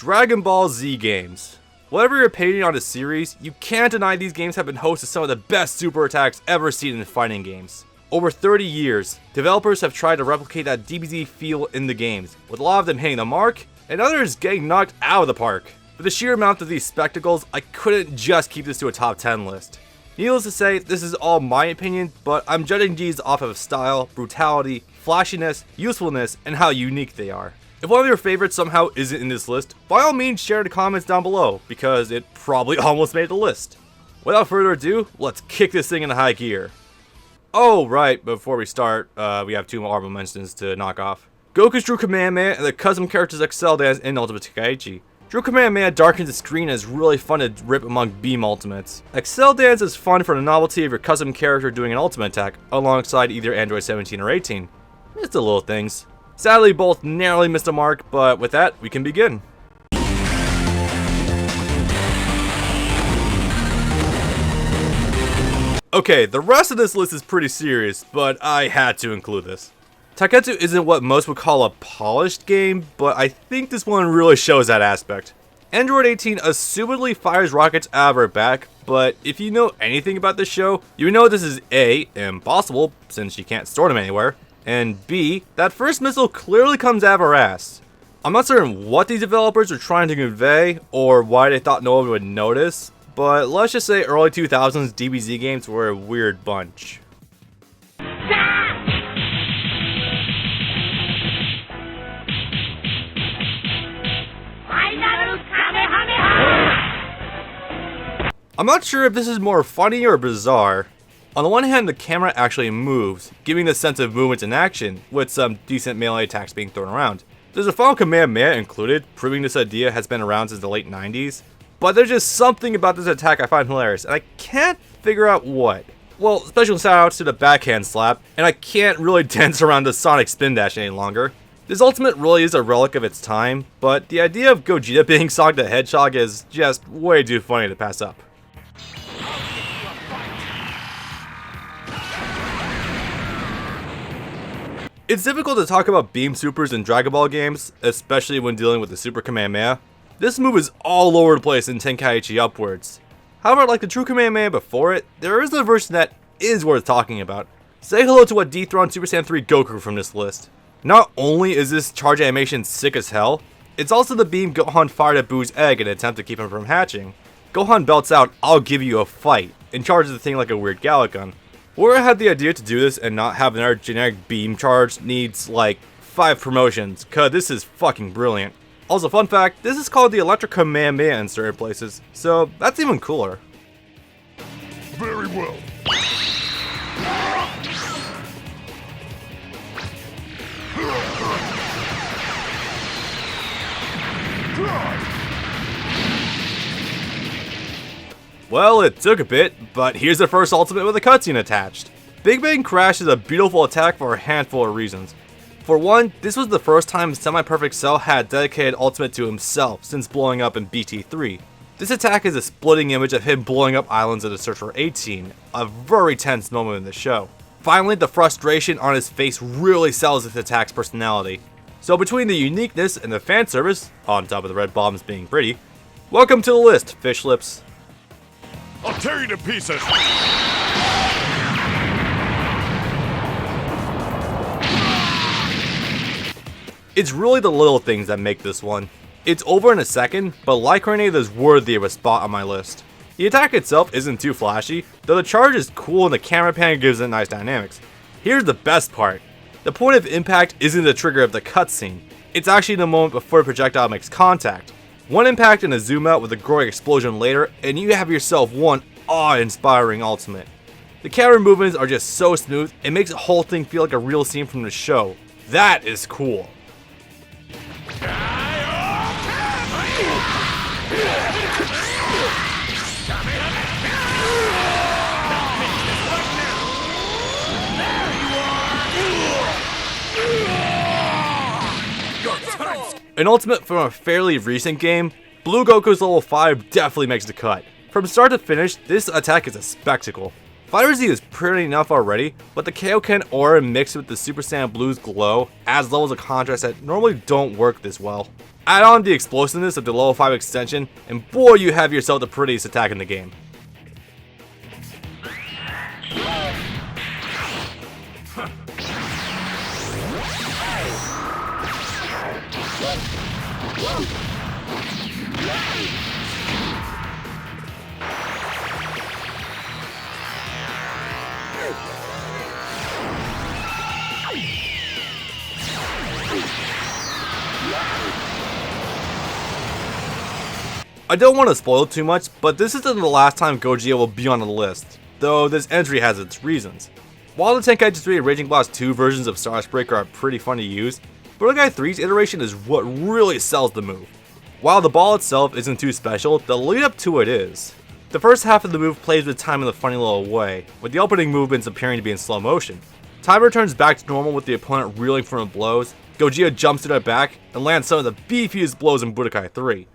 Dragon Ball Z games. Whatever your opinion on the series, you can't deny these games have been host to some of the best super attacks ever seen in fighting games. Over 30 years, developers have tried to replicate that DBZ feel in the games, with a lot of them hitting the mark, and others getting knocked out of the park. For the sheer amount of these spectacles, I couldn't just keep this to a top 10 list. Needless to say, this is all my opinion, but I'm judging these off of style, brutality, flashiness, usefulness, and how unique they are. If one of your favorites somehow isn't in this list, by all means share in the comments down below, because it probably almost made the list. Without further ado, let's kick this thing into high gear. Oh right, before we start, we have two more honorable mentions to knock off. Goku's True Kamehameha and the custom characters Excel Dance in Ultimate Tenkaichi. True Kamehameha darkens the screen and is really fun to rip among beam ultimates. Excel Dance is fun for the novelty of your custom character doing an ultimate attack, alongside either Android 17 or 18. It's the little things. Sadly, both narrowly missed the mark, but with that, we can begin. Okay, the rest of this list is pretty serious, but I had to include this. Taiketsu isn't what most would call a polished game, but I think this one really shows that aspect. Android 18 assumedly fires rockets out of her back, but if you know anything about this show, you know this is A, impossible, since you can't store them anywhere, and B, that first missile clearly comes out of her ass. I'm not certain what these developers are trying to convey, or why they thought no one would notice, but let's just say early 2000s DBZ games were a weird bunch. I'm not sure if this is more funny or bizarre. On the one hand, the camera actually moves, giving the sense of movement in action, with some decent melee attacks being thrown around. There's a final Kamehameha included, proving this idea has been around since the late 90s. But there's just something about this attack I find hilarious, and I can't figure out what. Well, special shoutouts to the backhand slap, and I can't really dance around the Sonic Spin Dash any longer. This ultimate really is a relic of its time, but the idea of Gogeta being Sonic the Hedgehog is just way too funny to pass up. It's difficult to talk about beam supers in Dragon Ball games, especially when dealing with the Super Kamehameha. This move is all over the place in Tenkaichi upwards. However, like the True Kamehameha before it, there is a version that is worth talking about. Say hello to what dethroned Super Saiyan 3 Goku from this list. Not only is this charge animation sick as hell, it's also the beam Gohan fired at Boo's egg in an attempt to keep him from hatching. Gohan belts out, "I'll give you a fight," and charges the thing like a weird Gallic gun. Whoever had the idea to do this and not have another generic beam charge needs like 5 promotions, cause this is fucking brilliant. Also, fun fact, this is called the Electric Kamehameha in certain places, so that's even cooler. Very well. Well, it took a bit, but here's the first ultimate with a cutscene attached. Big Bang Crash is a beautiful attack for a handful of reasons. For one, this was the first time Semi-Perfect Cell had dedicated ultimate to himself since blowing up in BT3. This attack is a splitting image of him blowing up islands in the search for 18, a very tense moment in the show. Finally, the frustration on his face really sells this attack's personality. So between the uniqueness and the fan service, on top of the red bombs being pretty, welcome to the list, fish lips. I'll tear you to pieces! It's really the little things that make this one. It's over in a second, but Light Grenade is worthy of a spot on my list. The attack itself isn't too flashy, though the charge is cool and the camera pan gives it nice dynamics. Here's the best part. The point of impact isn't the trigger of the cutscene. It's actually the moment before the projectile makes contact. One impact and a zoom out with a growing explosion later, and you have yourself one awe-inspiring ultimate. The camera movements are just so smooth, it makes the whole thing feel like a real scene from the show. That is cool. An ultimate from a fairly recent game, Blue Goku's level 5 definitely makes the cut. From start to finish, this attack is a spectacle. FighterZ is pretty enough already, but the Kaioken aura mixed with the Super Saiyan Blue's glow adds levels of contrast that normally don't work this well. Add on the explosiveness of the level 5 extension, and boy, you have yourself the prettiest attack in the game. I don't want to spoil too much, but this isn't the last time Gogeta will be on the list, though this entry has its reasons. While the Tenkaichi 3 and Raging Blast 2 versions of Starsbreaker are pretty fun to use, Budokai 3's iteration is what really sells the move. While the ball itself isn't too special, the lead up to it is. The first half of the move plays with time in a funny little way, with the opening movements appearing to be in slow motion. Time returns back to normal with the opponent reeling from the blows, Gogeta jumps to their back, and lands some of the beefiest blows in Budokai 3.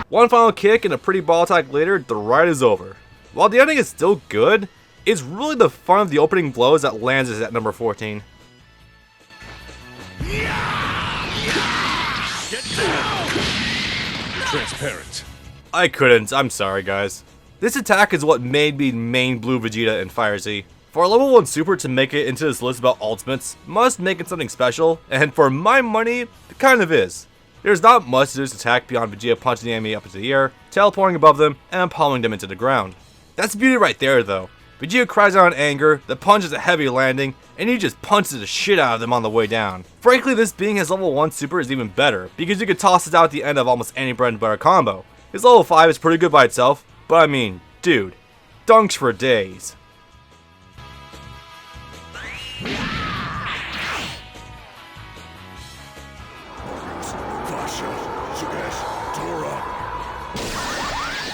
One final kick and a pretty ball attack later, the ride is over. While the ending is still good, it's really the fun of the opening blows that lands us at number 14. Get down! Transparent. I couldn't, I'm sorry guys. This attack is what made me main blue Vegeta in FighterZ. For a level 1 super to make it into this list about ultimates must make it something special, and for my money, it kind of is. There's not much to this attack beyond Vegeta punching the enemy up into the air, teleporting above them, and pummeling them into the ground. That's the beauty right there though. Vegeta cries out in anger, the punch is a heavy landing, and he just punches the shit out of them on the way down. Frankly, this being his level 1 super is even better, because you could toss it out at the end of almost any bread and butter combo. His level 5 is pretty good by itself, but I mean, dude, dunks for days.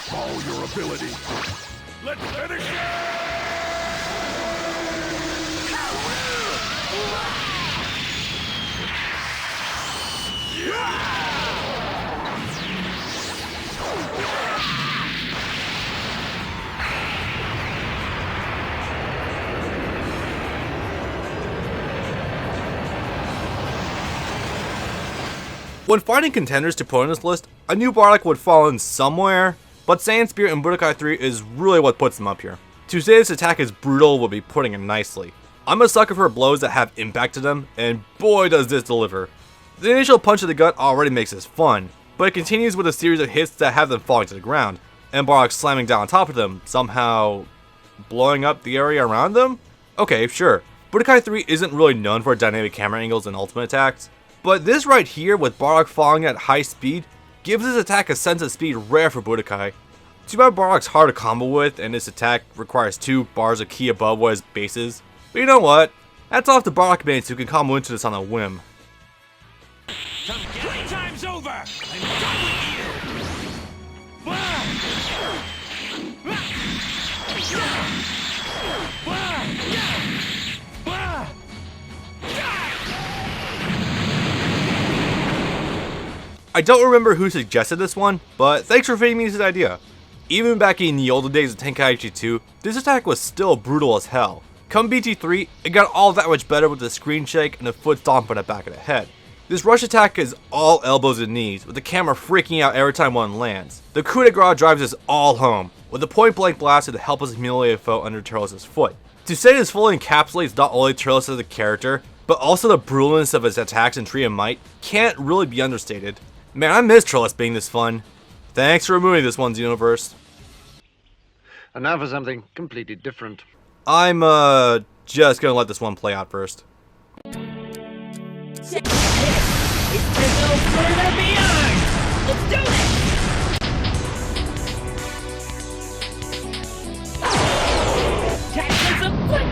Follow your ability. Let's finish it! When finding contenders to put on this list, I knew Bardock would fall in somewhere, but Saiyan Spirit in Budokai 3 is really what puts him up here. To say this attack is brutal would be putting it nicely. I'm a sucker for blows that have impact to them, and boy does this deliver. The initial punch to the gut already makes this fun, but it continues with a series of hits that have them falling to the ground, and Bardock slamming down on top of them, somehow blowing up the area around them? Okay, sure. Budokai 3 isn't really known for dynamic camera angles and ultimate attacks, but this right here with Bardock falling at high speed gives this attack a sense of speed rare for Budokai. Too bad Bardock's hard to combo with, and this attack requires 2 bars of ki above what his base is. But you know what? That's off to Bardock mates who can combo into this on a whim. Time's over! I'm done with you! I don't remember who suggested this one, but thanks for feeding me this idea. Even back in the olden days of Tenkaichi 2, this attack was still brutal as hell. Come BT3, it got all that much better with the screen shake and a foot stomp on the back of the head. This rush attack is all elbows and knees, with the camera freaking out every time one lands. The coup de grace drives us all home, with a point blank blast to help us humiliate a foe under Turles' foot. To say this fully encapsulates not only Turles as a character, but also the brutalness of his attacks and Tree of Might can't really be understated. Man, I miss Turles being this fun. Thanks for removing this one's universe. And now for something completely different. I'm just gonna let this one play out first. It's to go further beyond! Let's do it! Tactics afoot!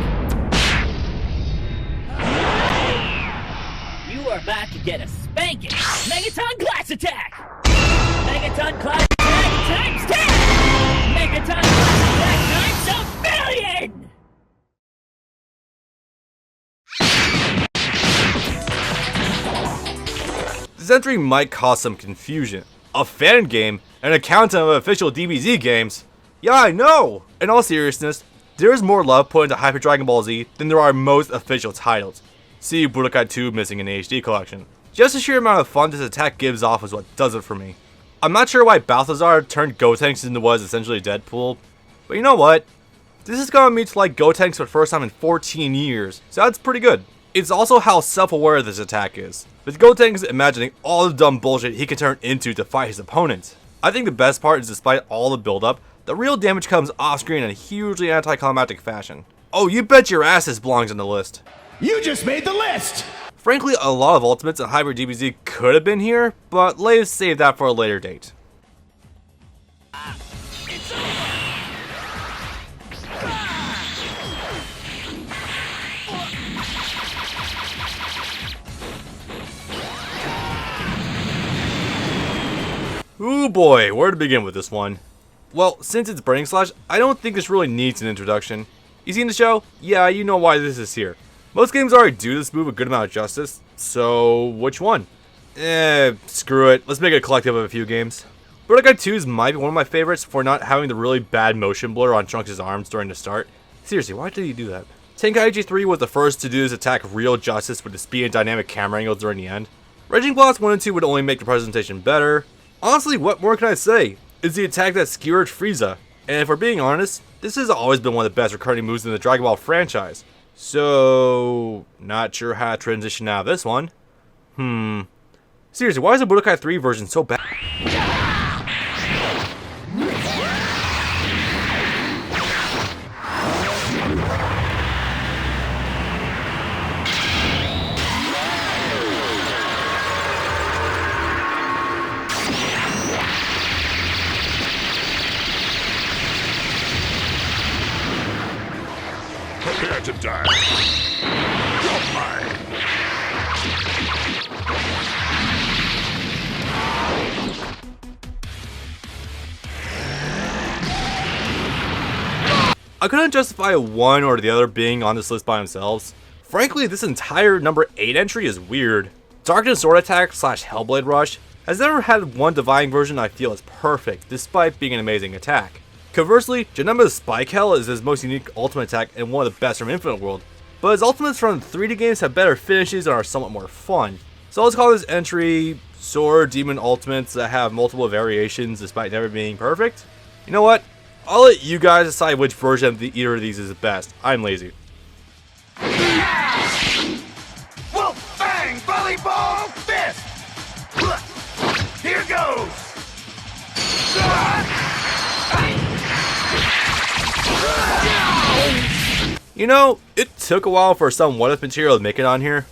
You are about to get a spanking! Megaton Class Attack! Megaton Class Attack times 10! Megaton Class Attack times a billion! This entry might cause some confusion. A fan game? An accountant of official DBZ games? Yeah, I know! In all seriousness, there is more love put into Hyper Dragon Ball Z than there are most official titles. See Budokai 2 missing in the HD collection. Just the sheer amount of fun this attack gives off is what does it for me. I'm not sure why Balthazar turned Gotenks into what is essentially Deadpool, but you know what? This has gotten me to like Gotenks for the first time in 14 years, so that's pretty good. It's also how self-aware this attack is, with Gotenks imagining all the dumb bullshit he can turn into to fight his opponent. I think the best part is despite all the build-up, the real damage comes off-screen in a hugely anticlimactic fashion. Oh, you bet your ass this belongs on the list. You just made the list! Frankly, a lot of ultimates in Hyper DBZ could have been here, but let's save that for a later date. It's over! Ooh boy, where to begin with this one? Well, since it's Burning Slash, I don't think this really needs an introduction. You seen the show? Yeah, you know why this is here. Most games already do this move a good amount of justice, so which one? Screw it, let's make a collective of a few games. Budokai 2's might be one of my favorites for not having the really bad motion blur on Trunks' arms during the start. Seriously, why did he do that? Tenkaichi 3 was the first to do this attack real justice with the speed and dynamic camera angles during the end. Raging Blast 1 and 2 would only make the presentation better. Honestly, what more can I say? It's the attack that skewered Frieza, and if we're being honest, this has always been one of the best recurring moves in the Dragon Ball franchise. So, not sure how to transition out of this one. Seriously, why is the Budokai 3 version so bad? Prepare to die. You're mine. I couldn't justify one or the other being on this list by themselves. Frankly, this entire number 8 entry is weird. Darkness Sword Attack / Hellblade Rush has never had one Divine version I feel is perfect, despite being an amazing attack. Conversely, Janemba's Spike Hell is his most unique ultimate attack and one of the best from Infinite World, but his ultimates from 3D games have better finishes and are somewhat more fun. So let's call this entry Sword Demon Ultimates that have multiple variations despite never being perfect. You know what? I'll let you guys decide which version of either of these is the best. I'm lazy. Wolf Bang Volleyball Fist! Here goes! You know, it took a while for some what-if material to make it on here.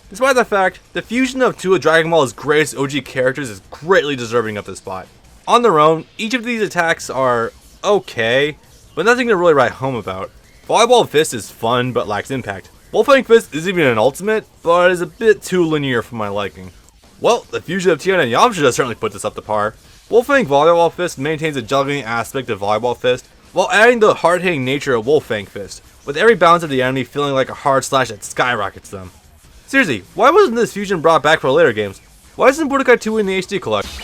Despite the fact, the fusion of two of Dragon Ball's greatest OG characters is greatly deserving of this spot. On their own, each of these attacks are okay, but nothing to really write home about. Volleyball Fist is fun, but lacks impact. Wolfang Fist isn't even an ultimate, but is a bit too linear for my liking. Well, the fusion of Tien and Yamcha certainly put this up to par. Wolfang Volleyball Fist maintains a juggling aspect of Volleyball Fist, while adding the hard-hitting nature of Wolfang Fist, with every bounce of the enemy feeling like a hard slash that skyrockets them. Seriously, why wasn't this fusion brought back for later games? Why isn't Budokai 2 in the HD collection?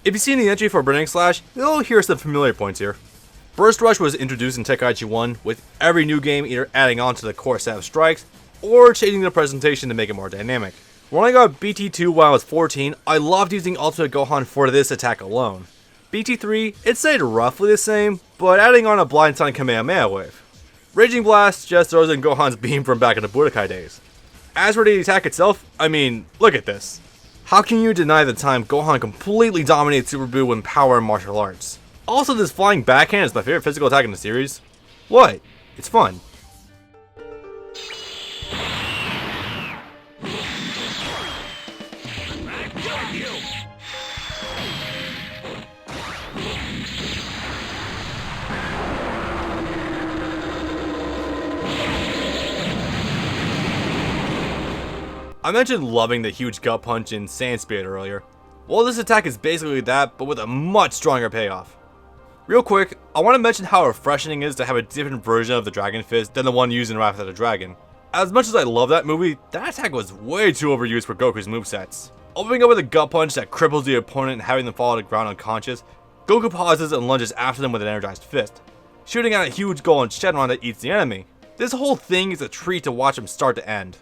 If you've seen the entry for Burning Slash, you'll hear some familiar points here. Burst Rush was introduced in Tenkaichi 1, with every new game either adding on to the core set of strikes, or changing the presentation to make it more dynamic. When I got BT2 when I was 14, I loved using Ultimate Gohan for this attack alone. BT3, it stayed roughly the same, but adding on a blindside Kamehameha wave. Raging Blast just throws in Gohan's beam from back in the Budokai days. As for the attack itself, I mean, look at this. How can you deny the time Gohan completely dominated Super Buu in power and martial arts? Also, this flying backhand is my favorite physical attack in the series. What? It's fun. I mentioned loving the huge gut punch in Saiyan Spirit earlier. Well, this attack is basically that, but with a much stronger payoff. Real quick, I want to mention how refreshing it is to have a different version of the Dragon Fist than the one used in Wrath of the Dragon. As much as I love that movie, that attack was way too overused for Goku's movesets. Opening up with a gut punch that cripples the opponent and having them fall to the ground unconscious, Goku pauses and lunges after them with an energized fist, shooting at a huge goal in Shenron that eats the enemy. This whole thing is a treat to watch from start to end.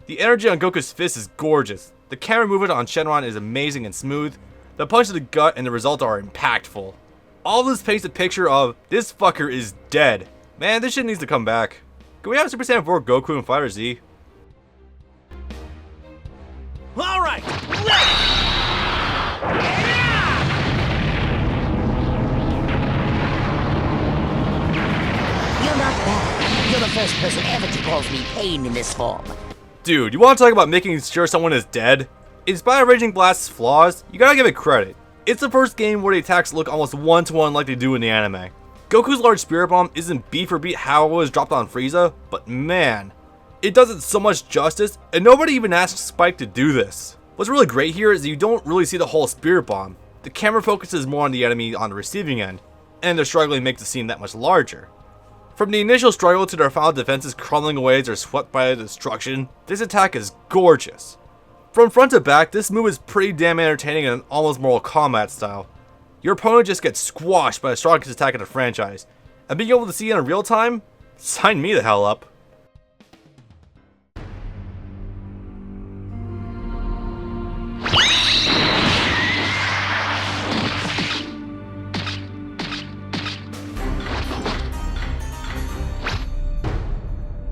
The energy on Goku's fist is gorgeous, the camera movement on Shenron is amazing and smooth, the punch to the gut and the results are impactful. All of this paints a picture of, this fucker is dead. Man, this shit needs to come back. Can we have Super Saiyan 4 Goku and FighterZ? Alright, You're not bad. You're the first person ever to cause me pain in this form. Dude, you want to talk about making sure someone is dead? In spite of Raging Blast's flaws, you gotta give it credit. It's the first game where the attacks look almost one-to-one like they do in the anime. Goku's large spirit bomb isn't beat for beat how it was dropped on Frieza, but man, it does it so much justice, and nobody even asked Spike to do this. What's really great here is that you don't really see the whole spirit bomb. The camera focuses more on the enemy on the receiving end, and their struggling makes the scene that much larger. From the initial struggle to their final defenses crumbling away as they're swept by the destruction, this attack is gorgeous. From front to back, this move is pretty damn entertaining in an almost Mortal Kombat style. Your opponent just gets squashed by the strongest attack in the franchise, and being able to see it in real time? Sign me the hell up.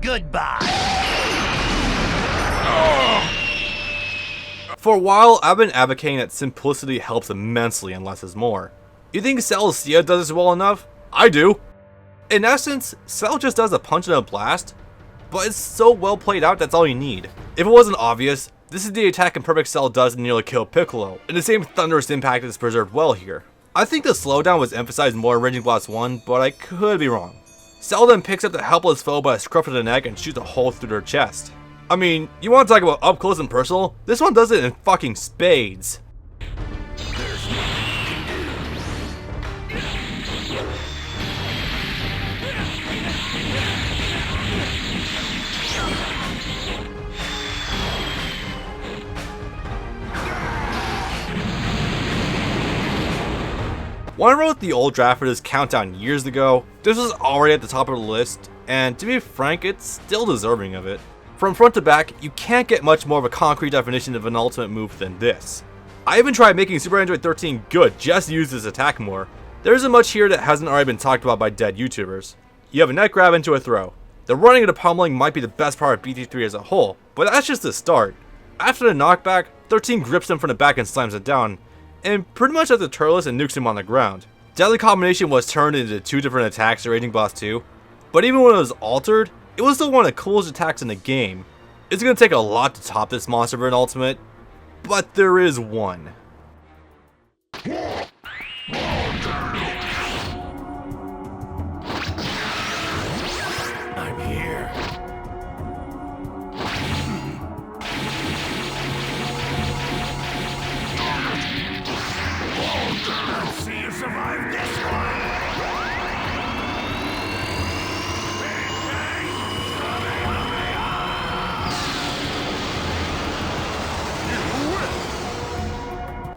goodbye. For a while, I've been advocating that simplicity helps immensely and less is more. You think Celestia does this well enough? I do. In essence, Cell just does a punch and a blast, but it's so well played out that's all you need. If it wasn't obvious, this is the attack Imperfect Cell does to nearly kill Piccolo, and the same thunderous impact is preserved well here. I think the slowdown was emphasized more in Raging Blast 1, but I could be wrong. Cell then picks up the helpless foe by a scruff of the neck and shoots a hole through their chest. I mean, you want to talk about up close and personal? This one does it in fucking spades. When I wrote the old draft for this countdown years ago, this was already at the top of the list, and to be frank, it's still deserving of it. From front to back, you can't get much more of a concrete definition of an ultimate move than this. I even tried making Super Android 13 good just to use this attack more. There isn't much here that hasn't already been talked about by dead YouTubers. You have a neck grab into a throw. The running of the pummeling might be the best part of BT3 as a whole, but that's just the start. After the knockback, 13 grips him from the back and slams it down, and pretty much has the turles and nukes him on the ground. Deadly Combination was turned into 2 different attacks in Raging Blast 2, but even when it was altered, it was still one of the coolest attacks in the game. It's going to take a lot to top this monster for an ultimate, but there is one. I'm here. Let's see you survive this one.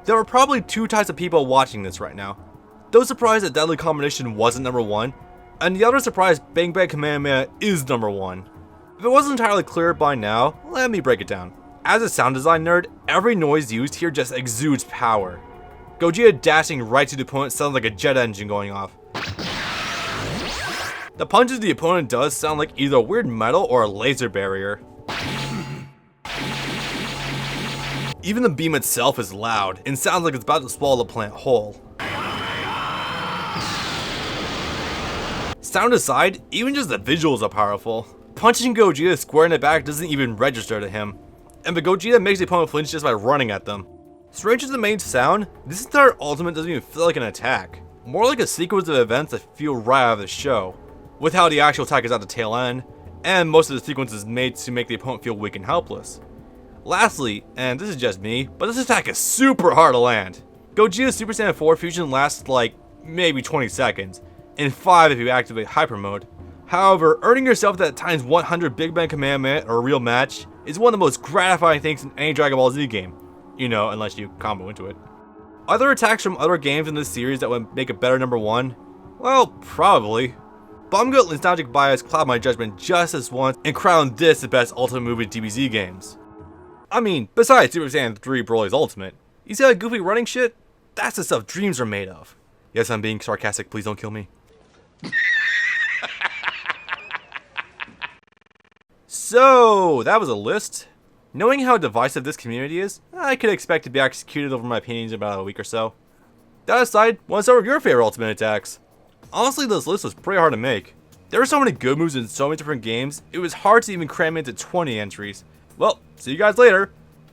There are probably 2 types of people watching this right now. Those surprised that Deadly Combination wasn't number 1, and the other surprised Bang Bang Kamehameha is number 1. If it wasn't entirely clear by now, let me break it down. As a sound design nerd, every noise used here just exudes power. Gogeta dashing right to the opponent sounds like a jet engine going off. The punches the opponent does sound like either a weird metal or a laser barrier. Even the beam itself is loud and sounds like it's about to swallow the plant whole. Sound aside, even just the visuals are powerful. Punching Gogeta square in the back doesn't even register to him, and the Gogeta makes the opponent flinch just by running at them. Strange as the main sound, this entire ultimate doesn't even feel like an attack, more like a sequence of events that feel right out of the show, with how the actual attack is at the tail end, and most of the sequence is made to make the opponent feel weak and helpless. Lastly, and this is just me, but this attack is super hard to land. Gogeta's Super Saiyan 4 fusion lasts like maybe 20 seconds, and 5 if you activate Hyper Mode. However, earning yourself that times 100 Big Bang Kamehameha or a real match is one of the most gratifying things in any Dragon Ball Z game. You know, unless you combo into it. Are there attacks from other games in this series that would make it better number 1? Well, probably. But I'm gonna let nostalgic bias cloud my judgment just this once and crown this the best Ultimate Movie DBZ games. I mean, besides Super Saiyan 3 Broly's Ultimate, you see that goofy running shit? That's the stuff dreams are made of. Yes, I'm being sarcastic, please don't kill me. So, that was a list. Knowing how divisive this community is, I could expect to be executed over my opinions in about a week or so. That aside, what's some of your favorite Ultimate attacks? Honestly, this list was pretty hard to make. There were so many good moves in so many different games, it was hard to even cram into 20 entries. Well, see you guys later.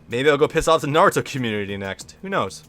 Maybe I'll go piss off the Naruto community next, who knows.